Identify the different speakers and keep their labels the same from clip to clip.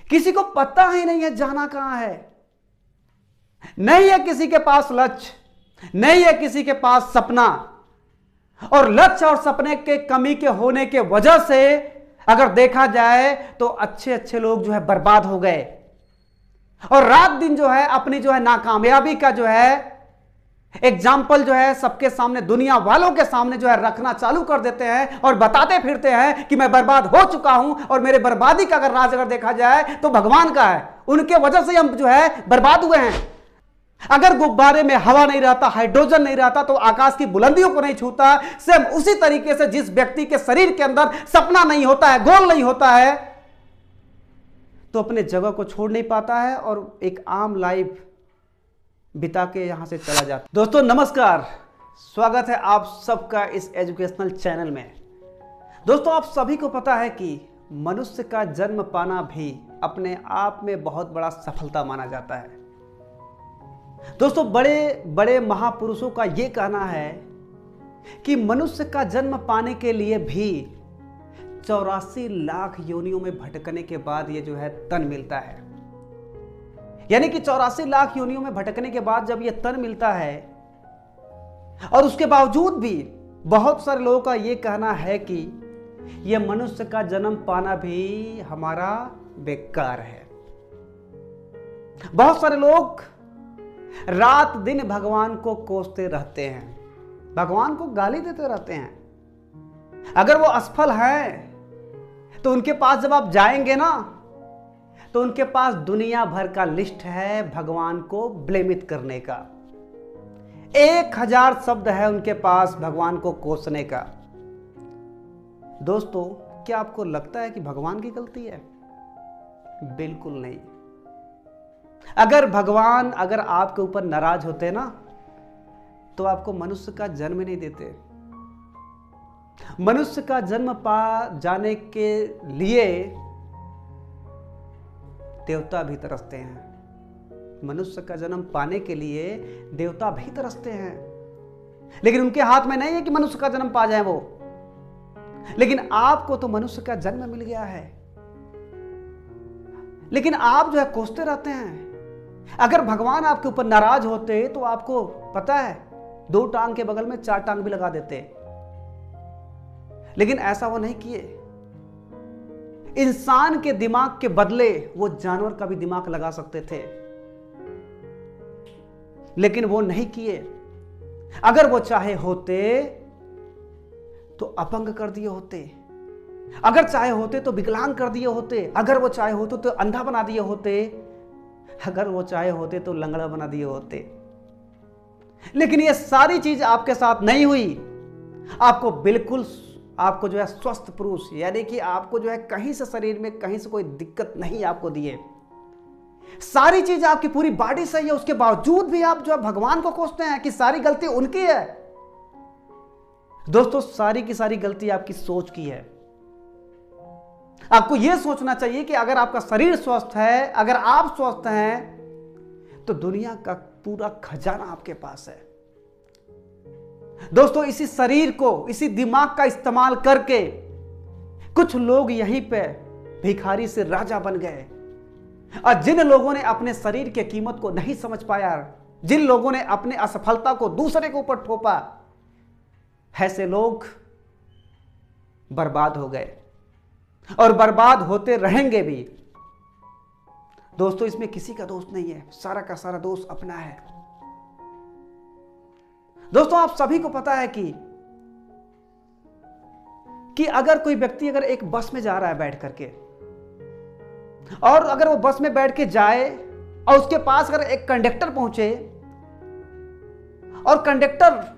Speaker 1: किसी को पता ही नहीं है जाना कहां है, नहीं है किसी के पास लक्ष्य, नहीं है किसी के पास सपना। और लक्ष्य और सपने के कमी के होने के वजह से अगर देखा जाए तो अच्छे अच्छे लोग जो है बर्बाद हो गए और रात दिन जो है अपनी जो है नाकामयाबी का जो है एग्जाम्पल जो है सबके सामने, दुनिया वालों के सामने जो है रखना चालू कर देते हैं और बताते फिरते हैं कि मैं बर्बाद हो चुका हूं। और मेरे बर्बादी का अगर राज अगर देखा जाए तो भगवान का है, उनके वजह से हम जो है बर्बाद हुए हैं। अगर गुब्बारे में हवा नहीं रहता, हाइड्रोजन नहीं रहता तो आकाश की बुलंदियों को नहीं छूता। सेम उसी तरीके से जिस व्यक्ति के शरीर के अंदर सपना नहीं होता है, गोल नहीं होता है, तो अपने जगह को छोड़ नहीं पाता है और एक आम लाइफ बिता के यहां से चला जाता। दोस्तों नमस्कार, स्वागत है आप सबका इस एजुकेशनल चैनल में। दोस्तों आप सभी को पता है कि मनुष्य का जन्म पाना भी अपने आप में बहुत बड़ा सफलता माना जाता है। दोस्तों बड़े बड़े महापुरुषों का यह कहना है कि मनुष्य का जन्म पाने के लिए भी 84 लाख योनियों में भटकने के बाद ये जो है तन मिलता है। यानी कि 84 लाख योनियों में भटकने के बाद जब यह तन मिलता है, और उसके बावजूद भी बहुत सारे लोगों का यह कहना है कि यह मनुष्य का जन्म पाना भी हमारा बेकार है। बहुत सारे लोग रात दिन भगवान को कोसते रहते हैं, भगवान को गाली देते रहते हैं। अगर वो असफल हैं तो उनके पास जब आप जाएंगे ना तो उनके पास दुनिया भर का लिस्ट है भगवान को ब्लेमित करने का। 1000 शब्द है उनके पास भगवान को कोसने का। दोस्तों क्या आपको लगता है कि भगवान की गलती है? बिल्कुल नहीं। अगर भगवान अगर आपके ऊपर नाराज होते ना तो आपको मनुष्य का जन्म नहीं देते। मनुष्य का जन्म पा जाने के लिए देवता भी तरसते हैं। मनुष्य का जन्म पाने के लिए देवता भी तरसते हैं, लेकिन उनके हाथ में नहीं है कि मनुष्य का जन्म पा जाए वो। लेकिन आपको तो मनुष्य का जन्म मिल गया है, लेकिन आप जो है कोसते रहते हैं। अगर भगवान आपके ऊपर नाराज होते तो आपको पता है 2 टांग के बगल में 4 टांग भी लगा देते, लेकिन ऐसा वो नहीं किए। इंसान के दिमाग के बदले वो जानवर का भी दिमाग लगा सकते थे, लेकिन वो नहीं किए। अगर वो चाहे होते तो अपंग कर दिए होते, अगर चाहे होते तो विकलांग कर दिए होते, अगर वो चाहे होते तो अंधा बना दिए होते, अगर वो चाहे होते तो लंगड़ा बना दिए होते। लेकिन ये सारी चीज आपके साथ नहीं हुई। आपको बिल्कुल आपको जो है स्वस्थ पुरुष, यानी कि आपको जो है कहीं से शरीर में कहीं से कोई दिक्कत नहीं आपको दिए। सारी चीज आपकी पूरी बॉडी सही है, उसके बावजूद भी आप जो है भगवान को कोसते हैं कि सारी गलती उनकी है। दोस्तों सारी की सारी गलती आपकी सोच की है। आपको यह सोचना चाहिए कि अगर आपका शरीर स्वस्थ है, अगर आप स्वस्थ हैं, तो दुनिया का पूरा खजाना आपके पास है। दोस्तों इसी शरीर को, इसी दिमाग का इस्तेमाल करके कुछ लोग यहीं पे भिखारी से राजा बन गए। और जिन लोगों ने अपने शरीर की कीमत को नहीं समझ पाया, जिन लोगों ने अपने असफलता को दूसरे के ऊपर थोपा, ऐसे लोग बर्बाद हो गए और बर्बाद होते रहेंगे भी। दोस्तों इसमें किसी का दोष नहीं है, सारा का सारा दोष अपना है। दोस्तों आप सभी को पता है कि अगर कोई व्यक्ति अगर एक बस में जा रहा है बैठ करके, और अगर वो बस में बैठ के जाए और उसके पास अगर एक कंडक्टर पहुंचे और कंडक्टर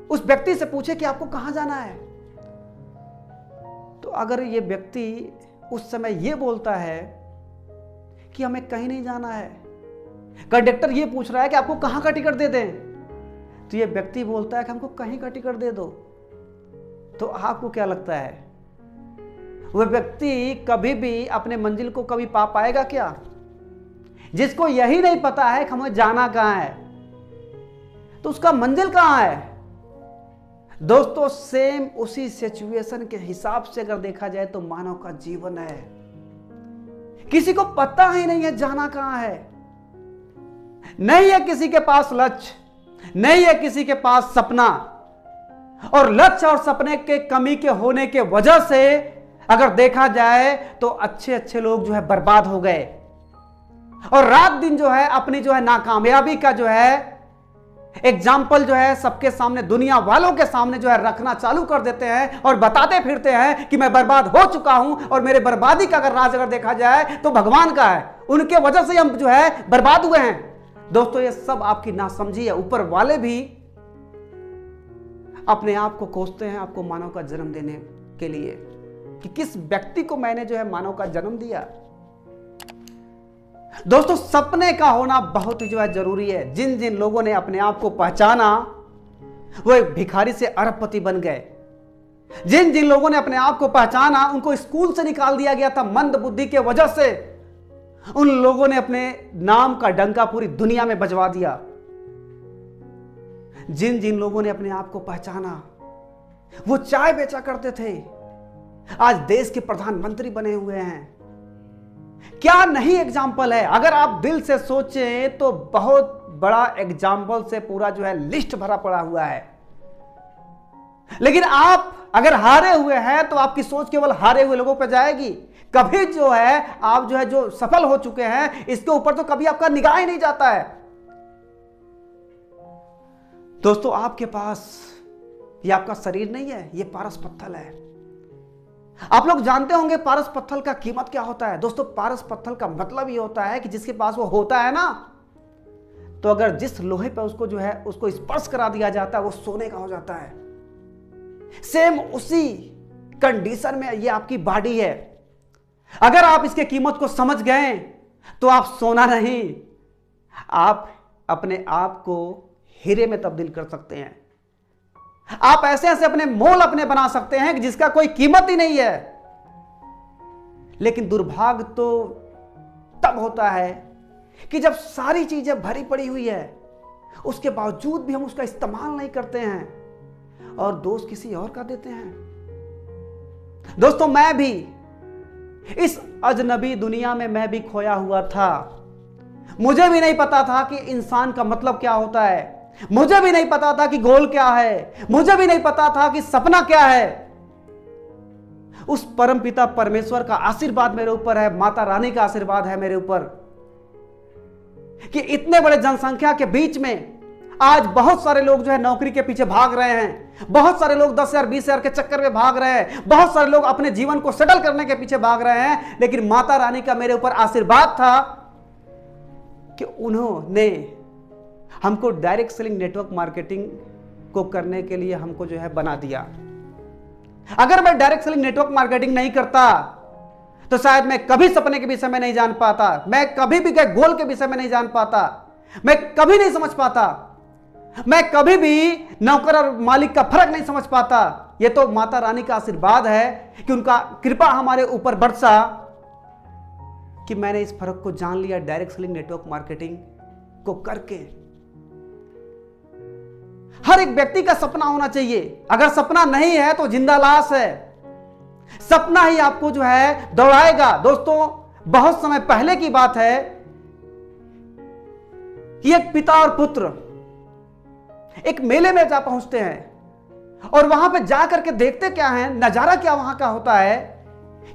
Speaker 1: उस व्यक्ति से पूछे कि आपको कहां जाना है, तो अगर ये व्यक्ति उस समय ये बोलता है कि हमें कहीं नहीं जाना है, कंडक्टर ये पूछ रहा है कि आपको कहां का टिकट दे दें, तो ये व्यक्ति बोलता है कि हमको कहीं का टिकट दे दो, तो आपको क्या लगता है वह व्यक्ति कभी भी अपने मंजिल को कभी पा पाएगा क्या? जिसको यही नहीं पता है कि हमें जाना कहां है, तो उसका मंजिल कहां है? दोस्तों सेम उसी सिचुएशन के हिसाब से अगर देखा जाए तो मानव का जीवन है। किसी को पता ही नहीं है जाना कहां है। नहीं है किसी के पास लक्ष्य, नहीं है किसी के पास सपना, और लक्ष्य और सपने के कमी के होने के वजह से अगर देखा जाए तो अच्छे अच्छे लोग जो है बर्बाद हो गए, और रात दिन जो है अपनी जो है नाकामयाबी का जो है एग्जाम्पल जो है सबके सामने, दुनिया वालों के सामने जो है रखना चालू कर देते हैं और बताते फिरते हैं कि मैं बर्बाद हो चुका हूं, और मेरे बर्बादी का अगर राज अगर देखा जाए तो भगवान का है, उनके वजह से हम जो है बर्बाद हुए हैं। दोस्तों ये सब आपकी नासमझी है। ऊपर वाले भी अपने आप को कोसते हैं आपको मानव का जन्म देने के लिए कि किस व्यक्ति को मैंने जो है मानव का जन्म दिया। दोस्तों सपने का होना बहुत ही जो है जरूरी है। जिन जिन लोगों ने अपने आप को पहचाना वो एक भिखारी से अरबपति बन गए। जिन जिन लोगों ने अपने आप को पहचाना उनको स्कूल से निकाल दिया गया था मंद बुद्धि के वजह से, उन लोगों ने अपने नाम का डंका पूरी दुनिया में बजवा दिया। जिन जिन लोगों ने अपने आप को पहचाना वो चाय बेचा करते थे, आज देश के प्रधानमंत्री बने हुए हैं। क्या नहीं एग्जाम्पल है। अगर आप दिल से सोचें तो बहुत बड़ा एग्जाम्पल से पूरा जो है लिस्ट भरा पड़ा हुआ है। लेकिन आप अगर हारे हुए हैं तो आपकी सोच केवल हारे हुए लोगों पर जाएगी। कभी जो है आप जो है जो सफल हो चुके हैं इसके ऊपर तो कभी आपका निगाह ही नहीं जाता है। दोस्तों आपके पास ये आपका शरीर नहीं है, ये पारस पत्थर है। आप लोग जानते होंगे पारस पत्थर का कीमत क्या होता है। दोस्तों पारस पत्थर का मतलब ये होता है कि जिसके पास वो होता है ना, तो अगर जिस लोहे पर उसको जो है उसको स्पर्श करा दिया जाता है वो सोने का हो जाता है। सेम उसी कंडीशन में ये आपकी बॉडी है। अगर आप इसके कीमत को समझ गए तो आप सोना नहीं, आप अपने आप को हीरे में तब्दील कर सकते हैं। आप ऐसे ऐसे अपने मोल अपने बना सकते हैं कि जिसका कोई कीमत ही नहीं है। लेकिन दुर्भाग्य तो तब होता है कि जब सारी चीजें भरी पड़ी हुई है उसके बावजूद भी हम उसका इस्तेमाल नहीं करते हैं और दोष किसी और का देते हैं। दोस्तों मैं भी इस अजनबी दुनिया में मैं भी खोया हुआ था। मुझे भी नहीं पता था कि इंसान का मतलब क्या होता है, मुझे भी नहीं पता था कि गोल क्या है, मुझे भी नहीं पता था कि सपना क्या है। उस परमपिता परमेश्वर का आशीर्वाद मेरे ऊपर है, माता रानी का आशीर्वाद है मेरे ऊपर कि इतने बड़े जनसंख्या के बीच में आज बहुत सारे लोग जो है नौकरी के पीछे भाग रहे हैं, बहुत सारे लोग 10,000 20,000 के चक्कर में भाग रहे हैं, बहुत सारे लोग अपने जीवन को सेटल करने के पीछे भाग रहे हैं। लेकिन माता रानी का मेरे ऊपर आशीर्वाद था कि उन्होंने हमको डायरेक्ट सेलिंग नेटवर्क मार्केटिंग को करने के लिए हमको जो है बना दिया। अगर मैं डायरेक्ट सेलिंग नेटवर्क मार्केटिंग नहीं करता तो शायद मैं कभी सपने के विषय में नहीं जान पाता, मैं कभी भी गोल के विषय में नहीं जान पाता, मैं कभी नहीं समझ पाता, मैं कभी भी नौकर और मालिक का फर्क नहीं समझ पाता। यह तो माता रानी का आशीर्वाद है कि उनका कृपा हमारे ऊपर बरसा कि मैंने इस फर्क को जान लिया डायरेक्ट सेलिंग नेटवर्क मार्केटिंग को करके। हर एक व्यक्ति का सपना होना चाहिए। अगर सपना नहीं है तो जिंदा लाश है। सपना ही आपको जो है दौड़ाएगा। दोस्तों बहुत समय पहले की बात है कि एक पिता और पुत्र एक मेले में जा पहुंचते हैं और वहां पे जाकर के देखते क्या है, नजारा क्या वहां का होता है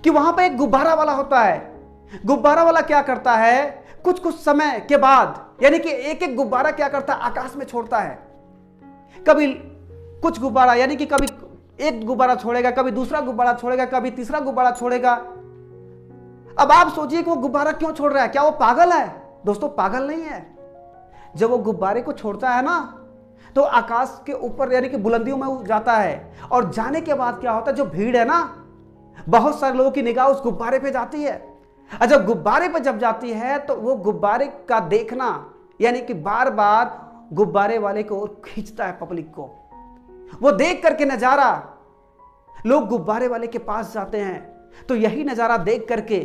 Speaker 1: कि वहां पे एक गुब्बारा वाला होता है। गुब्बारा वाला क्या करता है, कुछ कुछ समय के बाद यानी कि एक एक गुब्बारा क्या करता है, आकाश में छोड़ता है। कभी कुछ गुब्बारा यानी कि कभी एक गुब्बारा छोड़ेगा, कभी दूसरा गुब्बारा छोड़ेगा, कभी तीसरा गुब्बारा छोड़ेगा। अब आप सोचिए कि वो गुब्बारा क्यों छोड़ रहा है, क्या वो पागल है? दोस्तों पागल नहीं है। जब वो गुब्बारे को छोड़ता है ना तो आकाश के ऊपर यानी कि बुलंदियों में जाता है, और जाने के बाद क्या होता है, जो भीड़ है ना, बहुत सारे लोगों की निगाह उस गुब्बारे पे जाती है। और जब गुब्बारे पे जब जाती है तो वो गुब्बारे का देखना यानी कि बार बार गुब्बारे वाले को खींचता है पब्लिक को। वो देख करके नजारा, लोग गुब्बारे वाले के पास जाते हैं। तो यही नजारा देख करके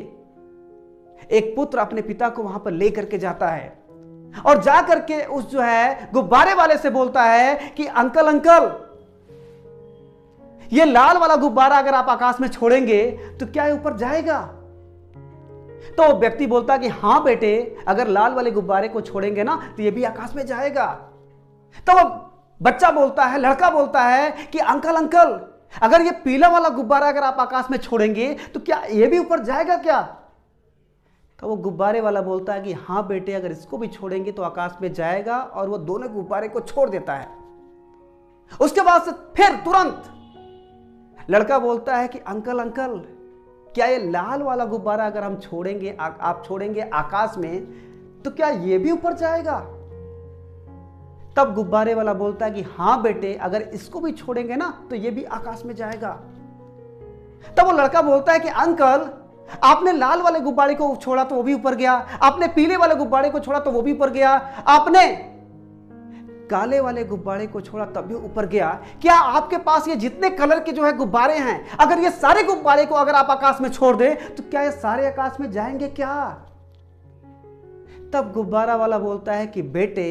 Speaker 1: एक पुत्र अपने पिता को वहां पर ले करके जाता है और जा करके उस जो है गुब्बारे वाले से बोलता है कि अंकल अंकल, ये लाल वाला गुब्बारा अगर आप आकाश में छोड़ेंगे तो क्या ये ऊपर जाएगा? तो वो व्यक्ति बोलता कि हाँ बेटे, अगर लाल वाले गुब्बारे को छोड़ेंगे ना तो ये भी आकाश में जाएगा। तो वो बच्चा बोलता है, लड़का बोलता है कि अंकल अंकल, अगर ये पीला वाला गुब्बारा अगर आप आकाश में छोड़ेंगे तो क्या ये भी ऊपर जाएगा क्या? तो वो गुब्बारे वाला बोलता है कि हाँ बेटे, अगर इसको भी छोड़ेंगे तो आकाश में जाएगा, और वो दोनों गुब्बारे को छोड़ देता है। उसके बाद से फिर तुरंत लड़का बोलता है कि अंकल अंकल, क्या ये लाल वाला गुब्बारा अगर हम छोड़ेंगे, आप छोड़ेंगे आकाश में, तो क्या ये भी ऊपर जाएगा? तब गुब्बारे वाला बोलता है कि हाँ बेटे, अगर इसको भी छोड़ेंगे ना तो ये भी आकाश में जाएगा। तब वो लड़का बोलता है कि अंकल, आपने लाल वाले गुब्बारे को छोड़ा तो वो भी ऊपर गया, आपने पीले वाले गुब्बारे को छोड़ा तो वो भी ऊपर गया, आपने काले वाले गुब्बारे को छोड़ा तब भी ऊपर गया। क्या आपके पास ये जितने कलर के जो है गुब्बारे हैं, अगर ये सारे गुब्बारे को अगर आप आकाश में छोड़ दे तो क्या ये सारे आकाश में जाएंगे क्या? तब गुब्बारा वाला बोलता है कि बेटे,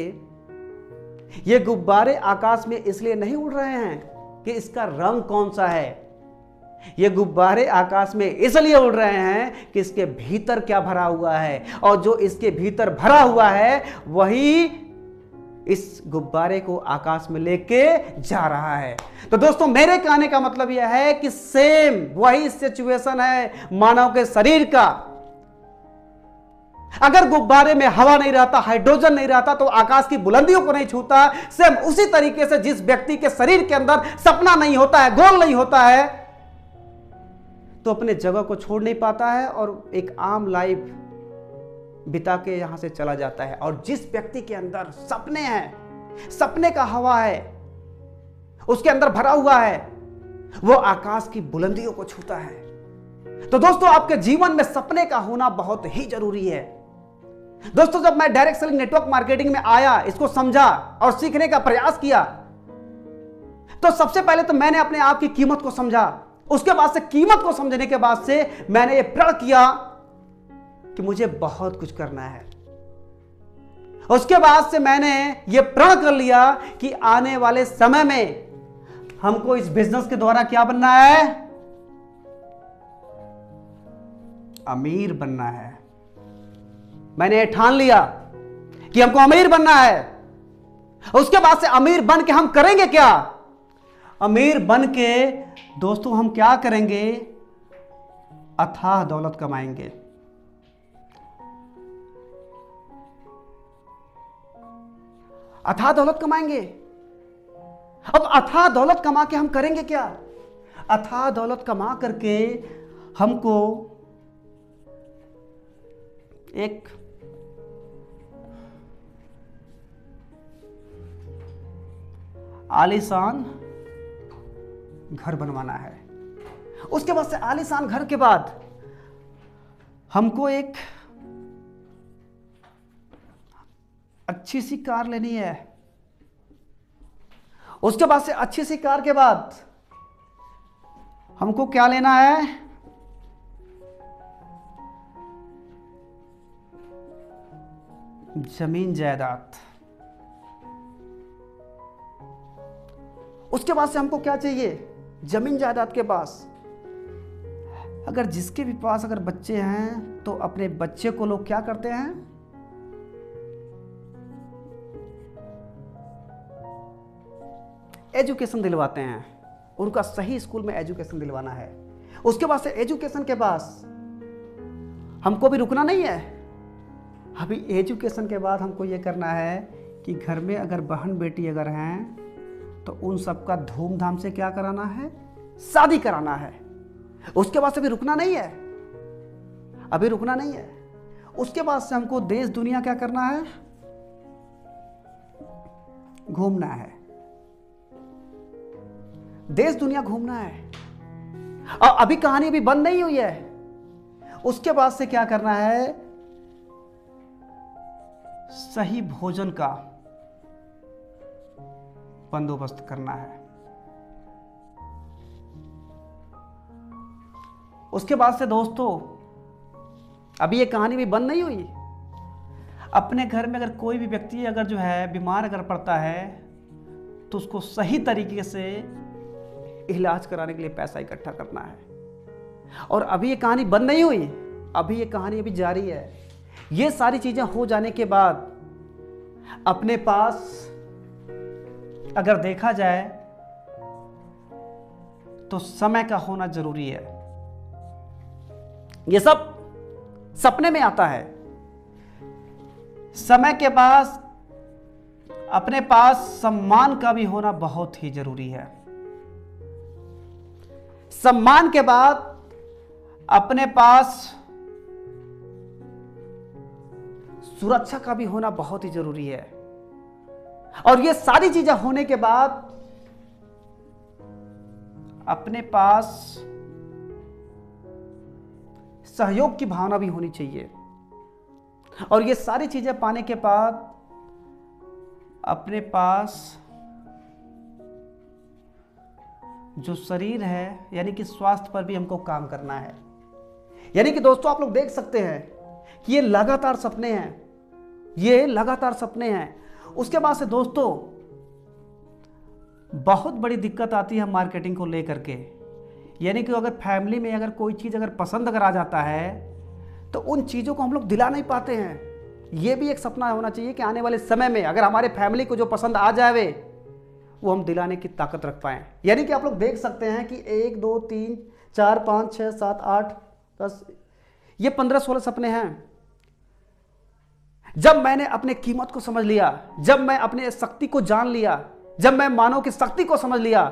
Speaker 1: ये गुब्बारे आकाश में इसलिए नहीं उड़ रहे हैं कि इसका रंग कौन सा है, ये गुब्बारे आकाश में इसलिए उड़ रहे हैं कि इसके भीतर क्या भरा हुआ है, और जो इसके भीतर भरा हुआ है वही इस गुब्बारे को आकाश में लेके जा रहा है। तो दोस्तों, मेरे कहने का मतलब यह है कि सेम वही सिचुएशन है मानव के शरीर का। अगर गुब्बारे में हवा नहीं रहता, हाइड्रोजन नहीं रहता, तो आकाश की बुलंदियों को नहीं छूता। सेम उसी तरीके से जिस व्यक्ति के शरीर के अंदर सपना नहीं होता है, गोल नहीं होता है, तो अपने जगह को छोड़ नहीं पाता है और एक आम लाइफ बिता के यहां से चला जाता है। और जिस व्यक्ति के अंदर सपने हैं, सपने का हवा है, उसके अंदर भरा हुआ है, वो आकाश की बुलंदियों को छूता है। तो दोस्तों, आपके जीवन में सपने का होना बहुत ही जरूरी है। दोस्तों, जब मैं डायरेक्ट सेलिंग नेटवर्क मार्केटिंग में आया, इसको समझा और सीखने का प्रयास किया, तो सबसे पहले तो मैंने अपने आप की कीमत को समझा। उसके बाद से कीमत को समझने के बाद से मैंने ये प्रण किया कि मुझे बहुत कुछ करना है। उसके बाद से मैंने ये प्रण कर लिया कि आने वाले समय में हमको इस बिजनेस के द्वारा क्या बनना है? अमीर बनना है। मैंने ये ठान लिया कि हमको अमीर बनना है। उसके बाद से अमीर बन के हम करेंगे क्या? अमीर बन के दोस्तों हम क्या करेंगे? अथाह दौलत कमाएंगे। अथाह दौलत कमाएंगे। अब अथाह दौलत कमा के हम करेंगे क्या? अथाह दौलत कमा करके हमको एक आलीशान घर बनवाना है। उसके बाद से आलीशान घर के बाद हमको एक अच्छी सी कार लेनी है। उसके बाद से अच्छी सी कार के बाद हमको क्या लेना है? जमीन जायदाद। उसके बाद से हमको क्या चाहिए? जमीन जायदाद के पास अगर जिसके भी पास अगर बच्चे हैं तो अपने बच्चे को लोग क्या करते हैं? एजुकेशन दिलवाते हैं। उनका सही स्कूल में एजुकेशन दिलवाना है। उसके बाद से एजुकेशन के पास हमको भी रुकना नहीं है। अभी एजुकेशन के बाद हमको ये करना है कि घर में अगर बहन बेटी अगर हैं तो उन सबका धूमधाम से क्या कराना है? शादी कराना है। उसके बाद से अभी रुकना नहीं है। अभी रुकना नहीं है। उसके बाद से हमको देश दुनिया क्या करना है? घूमना है। देश दुनिया घूमना है। और अभी कहानी अभी बंद नहीं हुई है। उसके बाद से क्या करना है? सही भोजन का बंदोबस्त करना है। उसके बाद से दोस्तों, अभी ये कहानी भी बंद नहीं हुई। अपने घर में अगर कोई भी व्यक्ति अगर जो है बीमार अगर पड़ता है तो उसको सही तरीके से इलाज कराने के लिए पैसा इकट्ठा करना है। और अभी ये कहानी बंद नहीं हुई। अभी ये कहानी अभी जारी है। ये सारी चीजें हो जाने के बाद अपने पास अगर देखा जाए तो समय का होना जरूरी है। ये सब सपने में आता है। समय के बाद अपने पास सम्मान का भी होना बहुत ही जरूरी है। सम्मान के बाद अपने पास सुरक्षा का भी होना बहुत ही जरूरी है। और ये सारी चीजें होने के बाद अपने पास सहयोग की भावना भी होनी चाहिए। और ये सारी चीजें पाने के बाद अपने पास जो शरीर है यानी कि स्वास्थ्य पर भी हमको काम करना है। यानी कि दोस्तों आप लोग देख सकते हैं कि ये लगातार सपने हैं, ये लगातार सपने हैं। उसके बाद से दोस्तों बहुत बड़ी दिक्कत आती है मार्केटिंग को लेकर के। यानी कि अगर फैमिली में अगर कोई चीज़ अगर पसंद अगर आ जाता है तो उन चीज़ों को हम लोग दिला नहीं पाते हैं। ये भी एक सपना होना चाहिए कि आने वाले समय में अगर हमारे फैमिली को जो पसंद आ जाए वो हम दिलाने की ताकत रख पाएँ। यानी कि आप लोग देख सकते हैं कि 1 2 3 4 5 6 7 8 10 ये 15-16 सपने हैं। जब मैंने अपने कीमत को समझ लिया, जब मैं अपने शक्ति को जान लिया, जब मैं मानव की शक्ति को समझ लिया,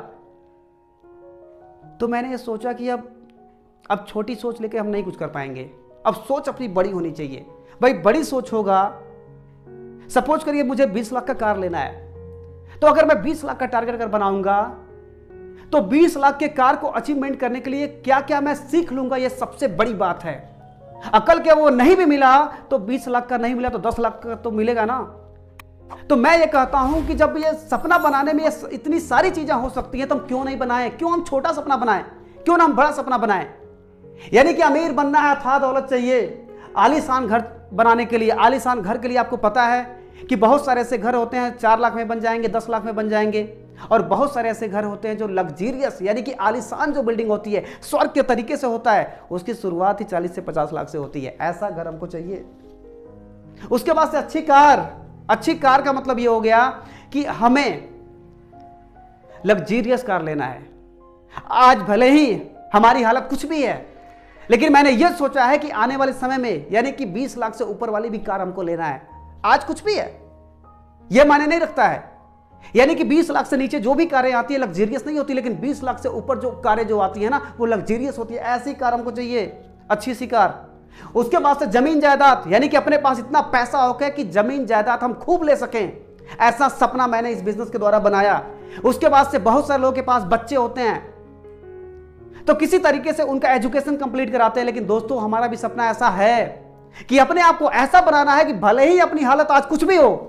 Speaker 1: तो मैंने ये सोचा कि अब छोटी सोच लेके हम नहीं कुछ कर पाएंगे। अब सोच अपनी बड़ी होनी चाहिए। भाई बड़ी सोच होगा, सपोज करिए मुझे 20 लाख का कार लेना है, तो अगर मैं 20 लाख का टारगेट अगर बनाऊंगा तो 20 लाख के कार को अचीवमेंट करने के लिए क्या क्या मैं सीख लूंगा, ये सबसे बड़ी बात है। अकल के वो नहीं भी मिला तो 20 लाख का नहीं मिला तो 10 लाख का तो मिलेगा ना। तो मैं ये कहता हूं कि जब ये सपना बनाने में ये इतनी सारी चीजें हो सकती हैं तो हम क्यों नहीं बनाएं, क्यों हम छोटा सपना बनाएं, क्यों ना हम बड़ा सपना बनाएं। यानी कि अमीर बनना है, था दौलत चाहिए, आलीशान घर बनाने के लिए, आलीशान घर के लिए आपको पता है कि बहुत सारे ऐसे घर होते हैं 4 लाख में बन जाएंगे, 10 लाख में बन जाएंगे। और बहुत सारे ऐसे घर होते हैं जो लग्जीरियस यानी कि आलीशान जो बिल्डिंग होती है स्वर्ग के तरीके से होता है, उसकी शुरुआत ही 40 से 50 लाख से होती है। ऐसा घर हमको चाहिए। उसके बाद से अच्छी कार का मतलब ये हो गया कि हमें लग्जीरियस कार लेना है। आज भले ही हमारी हालत कुछ भी है, लेकिन मैंने यह सोचा है कि आने वाले समय में यानी कि 20 लाख से ऊपर वाली भी कार हमको लेना है। आज कुछ भी है यह मायने नहीं रखता है। यानी कि 20 लाख से नीचे जो भी कारें आती है लग्जीरियस नहीं होती, लेकिन 20 लाख से ऊपर जो कारें जो आती है ना वो लग्जीरियस होती है। ऐसी कार हमको चाहिए, अच्छी सी कार। उसके बाद से जमीन जायदाद, यानी कि अपने पास इतना पैसा हो कि जमीन जायदाद हम खूब ले सकें, ऐसा सपना मैंने इस बिजनेस के द्वारा बनाया। उसके बाद से बहुत सारे लोगों के पास बच्चे होते हैं तो किसी तरीके से उनका एजुकेशन कंप्लीट कराते हैं। लेकिन दोस्तों हमारा भी सपना ऐसा है कि अपने आप को ऐसा बनाना है कि भले ही अपनी हालत आज कुछ भी हो,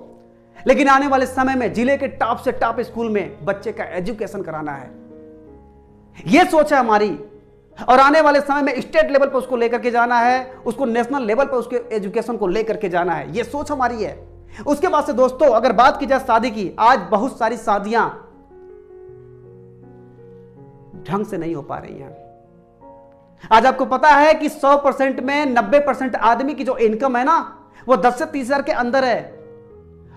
Speaker 1: लेकिन आने वाले समय में जिले के टॉप से टॉप स्कूल में बच्चे का एजुकेशन कराना है। यह सोच है हमारी। और आने वाले समय में स्टेट लेवल पर उसको लेकर के जाना है, उसको नेशनल लेवल पर उसके एजुकेशन को लेकर के जाना है। यह सोच हमारी है। उसके बाद से दोस्तों अगर बात की जाए शादी की, आज बहुत सारी शादियां ढंग से नहीं हो पा रही हैं। आज आपको पता है कि 100% में 90% आदमी की जो इनकम है ना वो 10 से 30 हजार के अंदर है,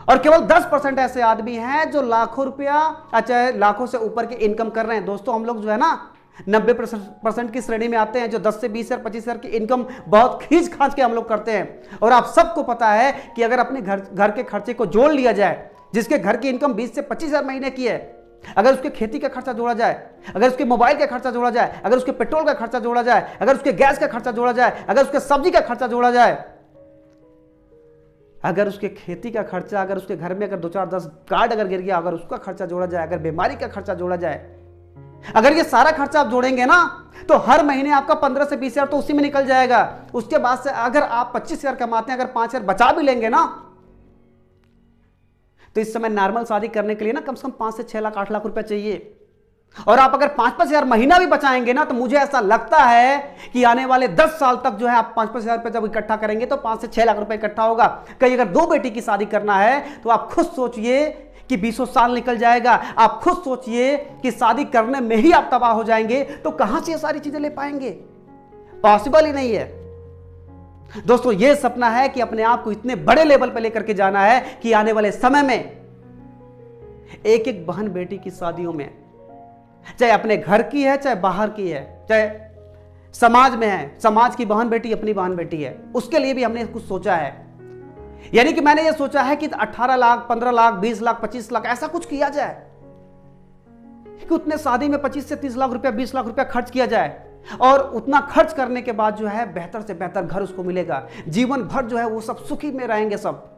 Speaker 1: और केवल 10% ऐसे आदमी हैं जो लाखों रुपया अच्छा लाखों से ऊपर की इनकम कर रहे हैं। दोस्तों हम लोग जो है ना 90% की श्रेणी में आते हैं, जो 10 से 20 हजार 25 हजार की इनकम बहुत खींच खांच के हम लोग करते हैं। और आप सबको पता है कि अगर अपने घर के खर्चे को जोड़ लिया जाए, जिसके घर की इनकम 20 से 25 हजार महीने की है, अगर उसके खेती का खर्चा जोड़ा जाए, अगर उसके मोबाइल का खर्चा जोड़ा जाए, अगर उसके पेट्रोल का खर्चा जोड़ा जाए, अगर उसके गैस का खर्चा जोड़ा जाए, अगर उसके सब्जी का खर्चा जोड़ा जाए, अगर उसके खेती का खर्चा, अगर उसके घर में अगर 2-4-10 कार्ड अगर गिर गया, अगर उसका खर्चा जोड़ा जाए, अगर बीमारी का खर्चा जोड़ा जाए, अगर ये सारा खर्चा आप जोड़ेंगे ना तो हर महीने आपका 15 से 20 हजार तो उसी में निकल जाएगा। उसके बाद से अगर आप 25 हजार कमाते हैं, अगर 5 हजार बचा भी लेंगे ना, तो इस समय नॉर्मल शादी करने के लिए ना कम से कम 5 से 6 लाख 8 लाख रुपए चाहिए। और आप अगर 5-5 हजार महीना भी बचाएंगे ना, तो मुझे ऐसा लगता है कि आने वाले 10 साल तक जो है आप 5-5 हजार रुपए जब इकट्ठा करेंगे तो 5 से 6 लाख रुपए इकट्ठा होगा। कहीं अगर 2 बेटी की शादी करना है तो आप खुद सोचिए कि 20 साल निकल जाएगा। आप खुद सोचिए कि शादी करने में ही आप तबाह हो जाएंगे, तो कहां से ये सारी चीजें ले पाएंगे? पॉसिबल ही नहीं है। दोस्तों यह सपना है कि अपने आप को इतने बड़े लेवल पर लेकर के जाना है कि आने वाले समय में एक एक बहन बेटी की शादियों में, चाहे अपने घर की है चाहे बाहर की है, चाहे समाज में है, समाज की बहन बेटी अपनी बहन बेटी है, उसके लिए भी हमने कुछ सोचा है। यानी कि मैंने ये सोचा है कि 18 लाख 15 लाख 20 लाख 25 लाख ऐसा कुछ किया जाए कि उतने शादी में 25 से 30 लाख रुपया 20 लाख रुपया खर्च किया जाए, और उतना खर्च करने के बाद जो है बेहतर से बेहतर घर उसको मिलेगा, जीवन भर जो है वो सब सुखी में रहेंगे सब।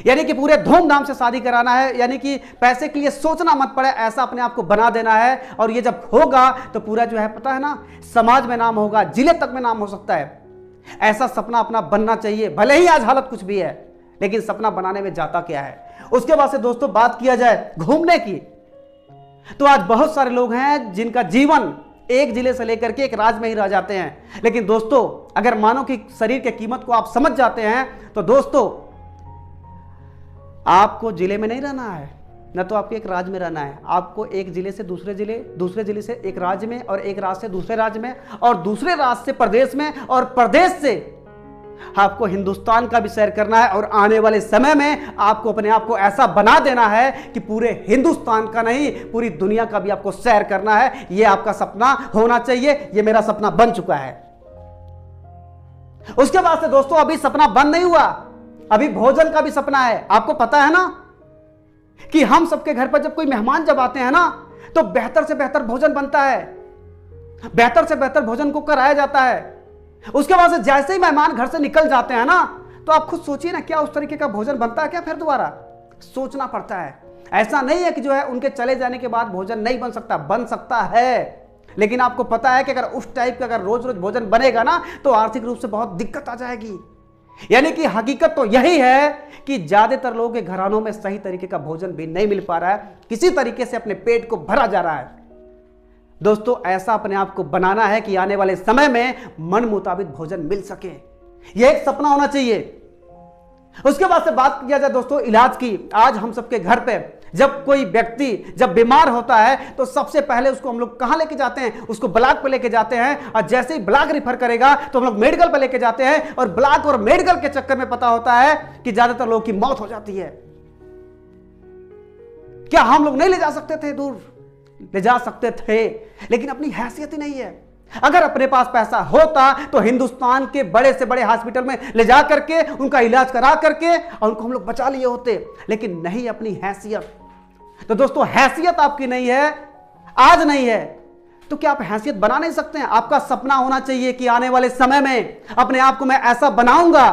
Speaker 1: यानी कि पूरे धूमधाम से शादी कराना है, यानी कि पैसे के लिए सोचना मत पड़े, ऐसा अपने आप को बना देना है। और ये जब होगा तो पूरा जो है पता है ना, समाज में नाम होगा, जिले तक में नाम हो सकता है। ऐसा सपना अपना बनना चाहिए, भले ही आज हालत कुछ भी है, लेकिन सपना बनाने में जाता क्या है। उसके बाद से दोस्तों बात किया जाए घूमने की, तो आज बहुत सारे लोग हैं जिनका जीवन एक जिले से लेकर के एक राज्य में ही रह जाते हैं। लेकिन दोस्तों अगर मानव की शरीर की कीमत को आप समझ जाते हैं तो दोस्तों आपको जिले में नहीं रहना है, न तो आपको एक राज्य में रहना है। आपको एक जिले से दूसरे जिले, दूसरे जिले से एक राज्य में, और एक राज्य से दूसरे राज्य में, और दूसरे राज्य से प्रदेश में, और प्रदेश से आपको हिंदुस्तान का भी सैर करना है। और आने वाले समय में आपको अपने आप को ऐसा बना देना है कि पूरे हिंदुस्तान का नहीं पूरी दुनिया का भी आपको सैर करना है। यह आपका सपना होना चाहिए। यह मेरा सपना बन चुका है। उसके बाद से दोस्तों अभी सपना बंद नहीं हुआ, अभी भोजन का भी सपना है। आपको पता है ना कि हम सबके घर पर जब कोई मेहमान जब आते हैं ना, तो बेहतर से बेहतर भोजन बनता है, बेहतर से बेहतर भोजन को कराया जाता है। उसके बाद से जैसे ही मेहमान घर से निकल जाते हैं ना, तो आप खुद सोचिए ना, क्या उस तरीके का भोजन बनता है क्या? फिर दोबारा सोचना पड़ता है। ऐसा नहीं है कि जो है उनके चले जाने के बाद भोजन नहीं बन सकता, बन सकता है। लेकिन आपको पता है कि अगर उस टाइप का अगर रोज रोज भोजन बनेगा ना, तो आर्थिक रूप से बहुत दिक्कत आ जाएगी। यानी कि हकीकत तो यही है कि ज्यादातर लोगों के घरानों में सही तरीके का भोजन भी नहीं मिल पा रहा है, किसी तरीके से अपने पेट को भरा जा रहा है। दोस्तों ऐसा अपने आप को बनाना है कि आने वाले समय में मन मुताबिक भोजन मिल सके, यह एक सपना होना चाहिए। उसके बाद से बात किया जाए दोस्तों इलाज की। आज हम सबके घर पे जब कोई व्यक्ति जब बीमार होता है तो सबसे पहले उसको हम लोग कहां लेके जाते हैं? उसको ब्लॉक पे लेके जाते हैं, और जैसे ही ब्लॉक रिफर करेगा तो हम लोग मेडिकल पे लेके जाते हैं, और ब्लॉक और मेडिकल के चक्कर में पता होता है कि ज्यादातर लोगों की मौत हो जाती है। क्या हम लोग नहीं ले जा सकते थे? दूर ले जा सकते थे, लेकिन अपनी हैसियत ही नहीं है। अगर अपने पास पैसा होता तो हिंदुस्तान के बड़े से बड़े हॉस्पिटल में ले जा करके उनका इलाज करा करके और उनको हम लोग बचा लिए होते, लेकिन नहीं, अपनी हैसियत। तो दोस्तों हैसियत आपकी नहीं है, आज नहीं है, तो क्या आप हैसियत बना नहीं सकते हैं? आपका सपना होना चाहिए कि आने वाले समय में अपने आप को मैं ऐसा बनाऊंगा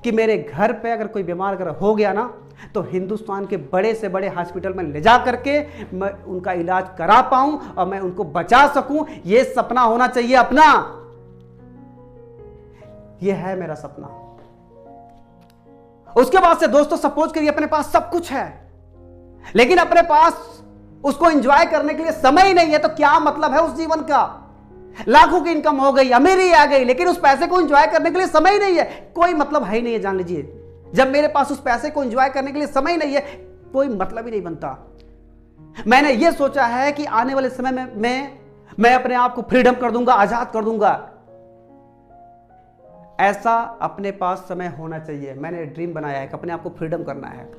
Speaker 1: कि मेरे घर पे अगर कोई बीमार अगर हो गया ना, तो हिंदुस्तान के बड़े से बड़े हॉस्पिटल में ले जा करके मैं उनका इलाज करा पाऊं और मैं उनको बचा सकूं। यह सपना होना चाहिए अपना। यह है मेरा सपना। उसके बाद से दोस्तों सपोज करिए अपने पास सब कुछ है, लेकिन अपने पास उसको एंजॉय करने के लिए समय ही नहीं है, तो क्या मतलब है उस जीवन का? लाखों की इनकम हो गई, अमीरी आ गई, लेकिन उस पैसे को एंजॉय करने के लिए समय ही नहीं है, कोई मतलब है ही नहीं है। जान लीजिए, जब मेरे पास उस पैसे को एंजॉय करने के लिए समय ही नहीं है, कोई मतलब ही नहीं बनता। मैंने यह सोचा है कि आने वाले समय में मैं अपने आप को फ्रीडम कर दूंगा, आजाद कर दूंगा। ऐसा अपने पास समय होना चाहिए। मैंने ड्रीम बनाया है कि अपने आप को फ्रीडम करना है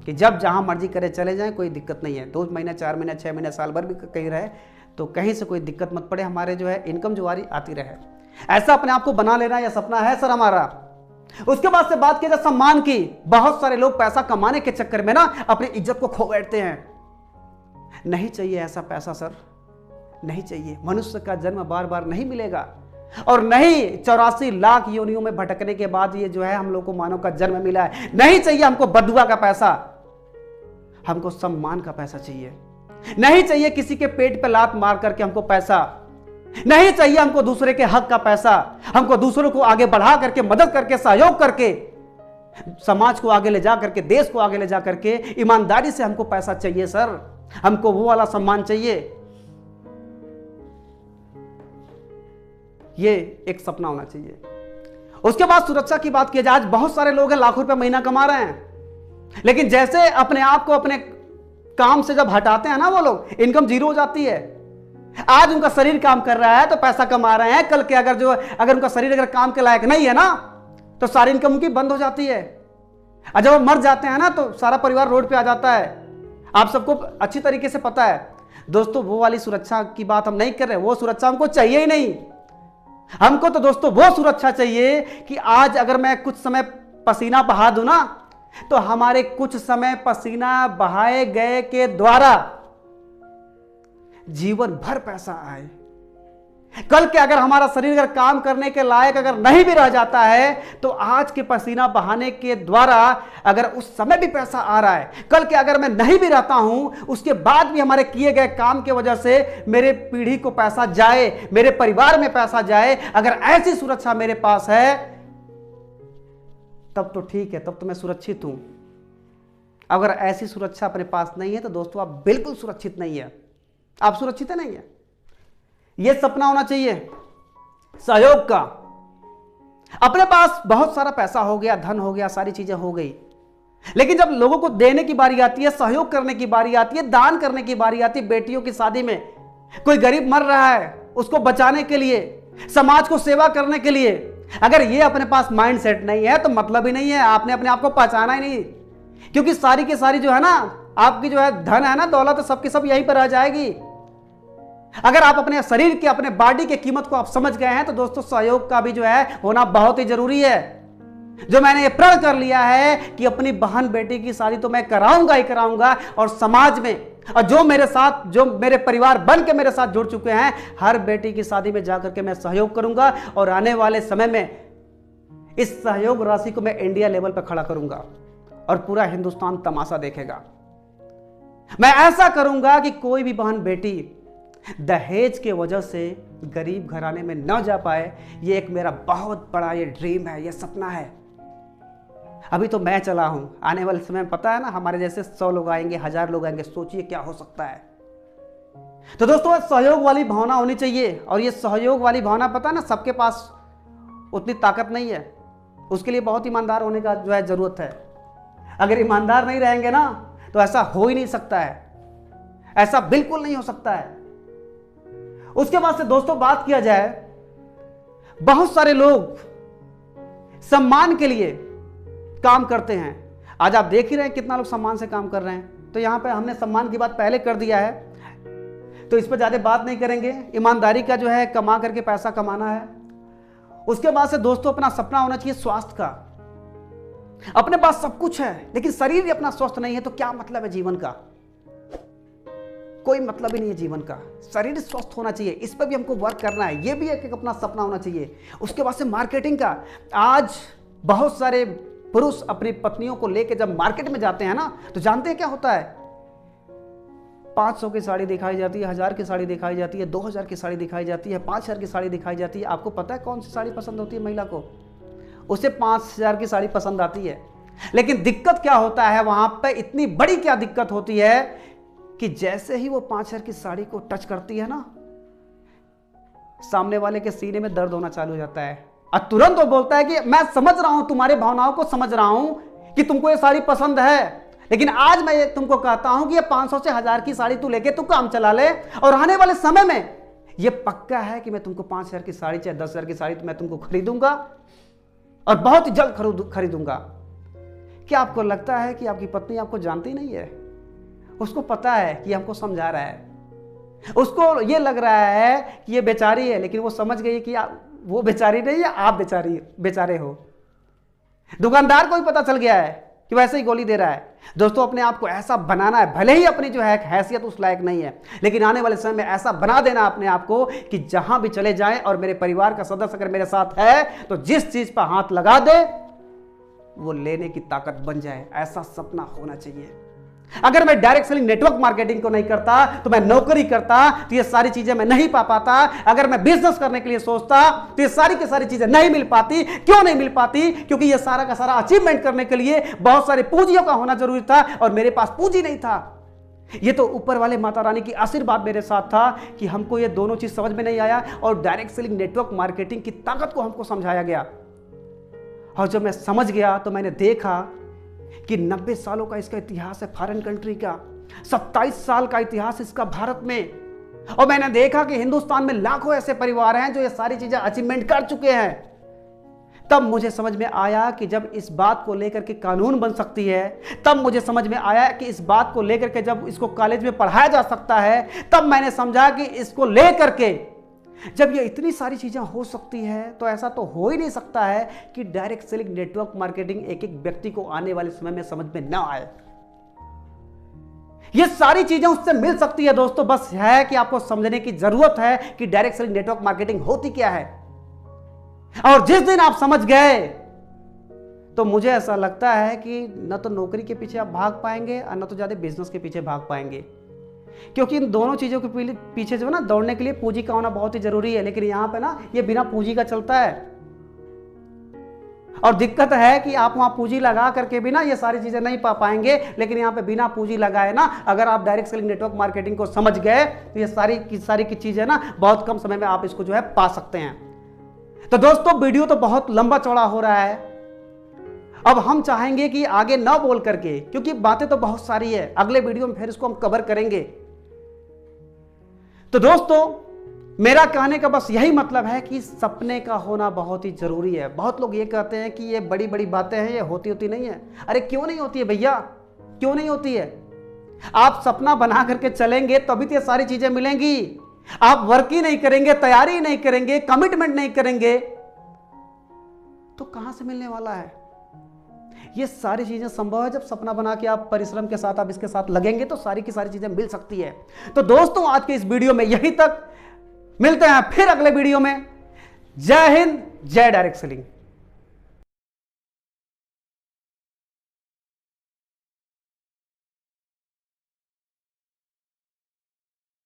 Speaker 1: कि जब जहां मर्जी करे चले जाएं, कोई दिक्कत नहीं है। 2 महीना 4 महीना 6 महीना साल भर भी कहीं रहे तो कहीं से कोई दिक्कत मत पड़े, हमारे जो है इनकम जो आती रहे। ऐसा अपने आप को बना लेना यह सपना है सर हमारा। उसके बाद से बात की जाए सम्मान की। बहुत सारे लोग पैसा कमाने के चक्कर में ना अपनी इज्जत को खो बैठते हैं। नहीं चाहिए ऐसा पैसा सर, नहीं चाहिए। मनुष्य का जन्म बार बार नहीं मिलेगा, और नहीं 84 लाख योनियों में भटकने के बाद ये जो है हम लोग को मानव का जन्म मिला है। नहीं चाहिए हमको बदुआ का पैसा, हमको सम्मान का पैसा चाहिए। नहीं चाहिए किसी के पेट पे लात मार करके हमको पैसा, नहीं चाहिए हमको दूसरे के हक का पैसा। हमको दूसरों को आगे बढ़ा करके, मदद करके, सहयोग करके, समाज को आगे ले जा करके, देश को आगे ले जा करके ईमानदारी से हमको पैसा चाहिए सर। हमको वो वाला सम्मान चाहिए। ये एक सपना होना चाहिए। उसके बाद सुरक्षा की बात की जाए, आज बहुत सारे लोग हैं लाखों रुपए महीना कमा रहे हैं, लेकिन जैसे अपने आप को अपने काम से जब हटाते हैं ना वो लोग, इनकम जीरो हो जाती है। आज उनका शरीर काम कर रहा है तो पैसा कमा रहे हैं, कल के अगर उनका शरीर अगर काम के लायक नहीं है ना तो सारी इनकम उनकी बंद हो जाती है। और जब वो मर जाते हैं ना तो सारा परिवार रोड पे आ जाता है। आप सबको अच्छी तरीके से पता है दोस्तों, वो वाली सुरक्षा की बात हम नहीं कर रहे, वो सुरक्षा हमको चाहिए ही नहीं। हमको तो दोस्तों वो सुरक्षा चाहिए कि आज अगर मैं कुछ समय पसीना बहा दूं ना तो हमारे कुछ समय पसीना बहाए गए के द्वारा जीवन भर पैसा आए। कल के अगर हमारा शरीर अगर काम करने के लायक अगर नहीं भी रह जाता है तो आज के पसीना बहाने के द्वारा अगर उस समय भी पैसा आ रहा है, कल के अगर मैं नहीं भी रहता हूं उसके बाद भी हमारे किए गए काम की वजह से मेरे पीढ़ी को पैसा जाए, मेरे परिवार में पैसा जाए, अगर ऐसी सुरक्षा मेरे पास है तब तो ठीक है, तब तो मैं सुरक्षित हूं। अगर ऐसी सुरक्षा अपने पास नहीं है तो दोस्तों आप बिल्कुल सुरक्षित नहीं है, आप सुरक्षित नहीं है। यह सपना होना चाहिए सहयोग का। अपने पास बहुत सारा पैसा हो गया, धन हो गया, सारी चीजें हो गई, लेकिन जब लोगों को देने की बारी आती है, सहयोग करने की बारी आती है, दान करने की बारी आती है, बेटियों की शादी में कोई गरीब मर रहा है उसको बचाने के लिए, समाज को सेवा करने के लिए, अगर ये अपने पास माइंड सेट नहीं है तो मतलब ही नहीं है, आपने अपने आप को पहचाना ही नहीं। क्योंकि सारी की सारी जो है ना आपकी जो है धन है ना दौलत सबकी सब यहीं पर रह जाएगी। अगर आप अपने शरीर के अपने बॉडी की कीमत को आप समझ गए हैं तो दोस्तों सहयोग का भी जो है होना बहुत ही जरूरी है। जो मैंने ये प्रण कर लिया है कि अपनी बहन बेटी की शादी तो मैं कराऊंगा ही कराऊंगा, और समाज में और जो मेरे साथ जो मेरे परिवार बन के मेरे साथ जुड़ चुके हैं हर बेटी की शादी में जाकर के मैं सहयोग करूंगा, और आने वाले समय में इस सहयोग राशि को मैं इंडिया लेवल पर खड़ा करूंगा और पूरा हिंदुस्तान तमाशा देखेगा। मैं ऐसा करूंगा कि कोई भी बहन बेटी दहेज के वजह से गरीब घराने में न जा पाए। ये एक मेरा बहुत बड़ा ये ड्रीम है, ये सपना है। अभी तो मैं चला हूं, आने वाले समय में पता है ना हमारे जैसे 100 लोग आएंगे, 1000 लोग आएंगे, सोचिए क्या हो सकता है। तो दोस्तों सहयोग वाली भावना होनी चाहिए, और ये सहयोग वाली भावना पता है ना सबके पास उतनी ताकत नहीं है, उसके लिए बहुत ईमानदार होने का जो है जरूरत है। अगर ईमानदार नहीं रहेंगे ना तो ऐसा हो ही नहीं सकता है, ऐसा बिल्कुल नहीं हो सकता है। उसके बाद से दोस्तों बात किया जाए, बहुत सारे लोग सम्मान के लिए काम करते हैं। आज आप देख ही रहे हैं कितना लोग सम्मान से काम कर रहे हैं। तो यहां पे हमने सम्मान की बात पहले कर दिया है तो इस पर ज्यादा बात नहीं करेंगे। ईमानदारी का जो है कमा करके पैसा कमाना है। उसके बाद से दोस्तों अपना सपना होना चाहिए स्वास्थ्य का। अपने पास सब कुछ है लेकिन शरीर ही अपना स्वस्थ नहीं है तो क्या मतलब है जीवन का? कोई मतलब ही नहीं है जीवन का। शरीर स्वस्थ होना चाहिए, इस पर भी हमको वर्क करना है, ये भी एक अपना सपना होना चाहिए। उसके बाद से मार्केटिंग का। आज बहुत सारे पुरुष अपनी पत्नियों को लेकर जब मार्केट में जाते हैं ना तो जानते हैं क्या होता है? 500 की साड़ी दिखाई जाती है, 1000 की साड़ी दिखाई जाती है, 2000 की साड़ी दिखाई जाती है, 5000 की साड़ी दिखाई जाती है। आपको पता है कौन सी साड़ी पसंद होती है महिला को? उसे 5000 की साड़ी पसंद आती है। लेकिन दिक्कत क्या होता है वहां पे, इतनी बड़ी क्या दिक्कत होती है कि जैसे ही वो 5000 की साड़ी को टच करती है ना सामने वाले के सीने में दर्द होना चालू हो जाता है, और तुरंत वो बोलता है कि मैं समझ रहा हूं तुम्हारे भावनाओं को, समझ रहा हूं कि तुमको ये साड़ी पसंद है, लेकिन आज मैं ये तुमको कहता हूं कि ये 500 से 1000 की साड़ी तू लेके तू काम चला ले, और आने वाले समय में ये पक्का है कि मैं तुमको 5000 की साड़ी चाहे 10,000 की साड़ी तो मैं तुमको खरीदूंगा और बहुत ही जल्द खरीदूंगा। क्या आपको लगता है कि आपकी पत्नी आपको जानती नहीं है? उसको पता है कि हमको समझा रहा है, उसको ये लग रहा है कि ये बेचारी है, लेकिन वो समझ गई कि वो बेचारी नहीं है, आप बेचारे हो। दुकानदार को भी पता चल गया है कि वैसे ही गोली दे रहा है। दोस्तों अपने आप को ऐसा बनाना है, भले ही अपनी जो है हैसियत उस लायक नहीं है, लेकिन आने वाले समय में ऐसा बना देना अपने आप को कि जहां भी चले जाएं और मेरे परिवार का सदस्य अगर मेरे साथ है तो जिस चीज पर हाथ लगा दे वो लेने की ताकत बन जाए। ऐसा सपना होना चाहिए। अगर मैं डायरेक्ट सेलिंग नेटवर्क मार्केटिंग को नहीं करता तो मैं नौकरी करता तो ये सारी चीजें मैं नहीं पा पाता। अगर मैं बिजनेस करने के लिए सोचता तो ये सारी की सारी चीजें नहीं मिल पाती। क्यों नहीं मिल पाती? क्योंकि ये सारा का सारा अचीवमेंट करने के लिए बहुत सारे पूंजियों का होना जरूरी था और मेरे पास पूंजी नहीं था। ये तो ऊपर वाले माता रानी की आशीर्वाद मेरे साथ था कि हमको ये दोनों चीज समझ में नहीं आया और डायरेक्ट सेलिंग नेटवर्क मार्केटिंग की ताकत को हमको समझाया गया। और जब मैं समझ गया तो मैंने देखा कि 90 सालों का इसका इतिहास है फॉरेन कंट्री का, 27 साल का इतिहास इसका भारत में, और मैंने देखा कि हिंदुस्तान में लाखों ऐसे परिवार हैं जो ये सारी चीजें अचीवमेंट कर चुके हैं। तब मुझे समझ में आया कि जब इस बात को लेकर के कानून बन सकती है, तब मुझे समझ में आया कि इस बात को लेकर के जब इसको कॉलेज में पढ़ाया जा सकता है, तब मैंने समझा कि इसको लेकर के जब ये इतनी सारी चीजें हो सकती है, तो ऐसा तो हो ही नहीं सकता है कि डायरेक्ट सेलिंग नेटवर्क मार्केटिंग एक एक व्यक्ति को आने वाले समय में समझ में ना आए। ये सारी चीजें उससे मिल सकती है दोस्तों, बस है कि आपको समझने की जरूरत है कि डायरेक्ट सेलिंग नेटवर्क मार्केटिंग होती क्या है। और जिस दिन आप समझ गए तो मुझे ऐसा लगता है कि न तो नौकरी के पीछे आप भाग पाएंगे और न तो ज्यादा बिजनेस के पीछे भाग पाएंगे, क्योंकि इन दोनों चीजों के पीछे जो है ना, दौड़ने के लिए पूंजी का होना बहुत ही जरूरी है। लेकिन यहां पे ना ये बिना पूंजी का चलता है, और दिक्कत है कि आप वहां पूंजी लगा करके भी ना ये सारी चीजें नहीं पा पाएंगे। लेकिन यहां पे बिना पूंजी लगाए ना, अगर आप डायरेक्ट सेलिंग नेटवर्क मार्केटिंग को समझ गए तो ये सारी की चीजें ना बहुत कम समय में आप इसको जो है पा सकते हैं। तो दोस्तों वीडियो तो बहुत लंबा चौड़ा हो रहा है, अब हम चाहेंगे कि आगे ना बोल करके, क्योंकि बातें तो बहुत सारी है, अगले वीडियो में फिर इसको हम कवर करेंगे। तो दोस्तों मेरा कहने का बस यही मतलब है कि सपने का होना बहुत ही जरूरी है। बहुत लोग ये कहते हैं कि ये बड़ी बड़ी बातें हैं, ये होती नहीं है। अरे क्यों नहीं होती है भैया, क्यों नहीं होती है? आप सपना बना करके चलेंगे तभी तो ये सारी चीजें मिलेंगी। आप वर्क ही नहीं करेंगे, तैयारी नहीं करेंगे, कमिटमेंट नहीं करेंगे, तो कहां से मिलने वाला है? ये सारी चीजें संभव है जब सपना बना के आप परिश्रम के साथ आप इसके साथ लगेंगे, तो सारी की सारी चीजें मिल सकती है। तो दोस्तों आज के इस वीडियो में यहीं तक, मिलते हैं फिर अगले वीडियो में। जय हिंद, जय डायरेक्ट सेलिंग।